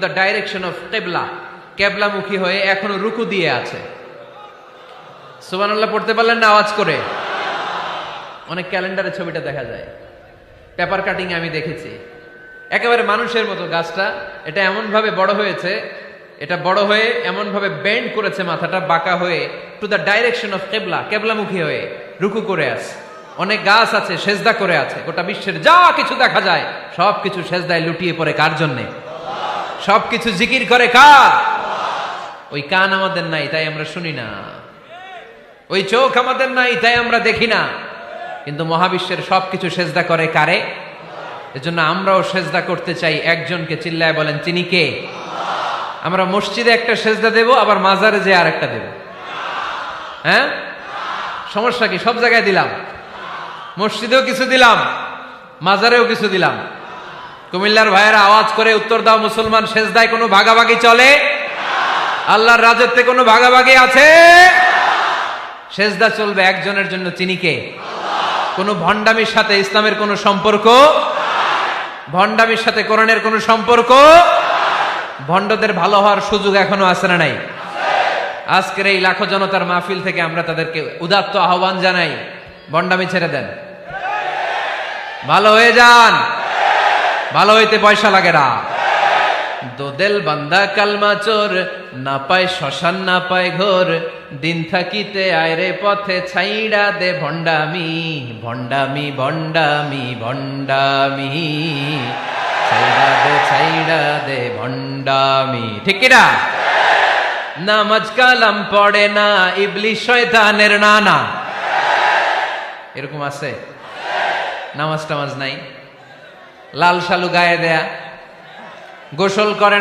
The direction of কেবলা, কেবলামুখী হয়ে এখনো রুকু দিয়ে আছে। সুবহানাল্লাহ পড়তে পারলেন না আওয়াজ করে? অনেক ক্যালেন্ডারে ছবিটা দেখা যায়, পেপার কাটিং আমি দেখেছি। একেবারে মানুষের মতো গাছটা, এটা এমন ভাবে বড় হয়েছে, এটা বড় হয়ে এমন ভাবে বেন্ড করেছে, মাথাটা বাঁকা হয়ে টু দ্য ডাইরেকশন অফ কেবলা, কেবলামুখী হয়ে রুকু করে আছে। অনেক গাছ আছে সেজদা করে আছে। গোটা বিশ্বের যা কিছু দেখা যায় সবকিছু সেজদায় লুটিয়ে পড়ে কার জন্যে? সবকিছু জিকির করে কার? ওই কান আমাদের নাই তাই আমরা শুনি না, ওই চোখ আমাদের নাই তাই আমরা দেখি না, কিন্তু মহাবিশ্বের সবকিছু সেজদা করে কারে? এজন্য আমরাও সেজদা করতে চাই একজনকে। চিল্লায় বলেন তিনি কে? আমরা মসজিদে একটা সেজদা দেব, আবার মাজারে যে আর একটা দেব। হ্যাঁ, সমস্যা কি? সব জায়গায় দিলাম, মসজিদেও কিছু দিলাম, মাজারেও কিছু দিলাম। কুমিল্লার ভাইয়েরা আওয়াজ করে উত্তর দাও, মুসলমান সেজদায় কোনো ভাগাভাগি চলে? আল্লাহর রাজত্বে কোনো ভাগাভাগি আছে? সেজদা চলবে একজনের জন্য, তিনি কে? কোন ভণ্ডামির সাথে ইসলামের কোন সম্পর্ক, ভণ্ডামির সাথে কোরআনের কোন সম্পর্ক। ভণ্ডদের ভালো হওয়ার সুযোগ এখনো আছে না নাই? আজকের এই লাখো জনতার মাহফিল থেকে আমরা তাদেরকে উদাত্ত আহ্বান জানাই, ভণ্ডামি ছেড়ে দেন, ভালো হয়ে যান। ভালো হইতে পয়সা লাগে না। দোদেল বান্দা কালমা চোর, না পায় শ্মশান না পায় ঘোর, দিন থাকিতে আয়রে পথে ছাইড়া দে ভণ্ডামি, ভণ্ডামি ভণ্ডামি ভণ্ডামি, ছাইড়া দে ভণ্ডামি। ঠিক কিনা? নামাজ কালাম পড়ে না, ইবলিশ শয়তানের নানা। এরকম আছে? নামাজ টামাজ নাই, লাল শালু গায়ে দেয়া, গোসল করে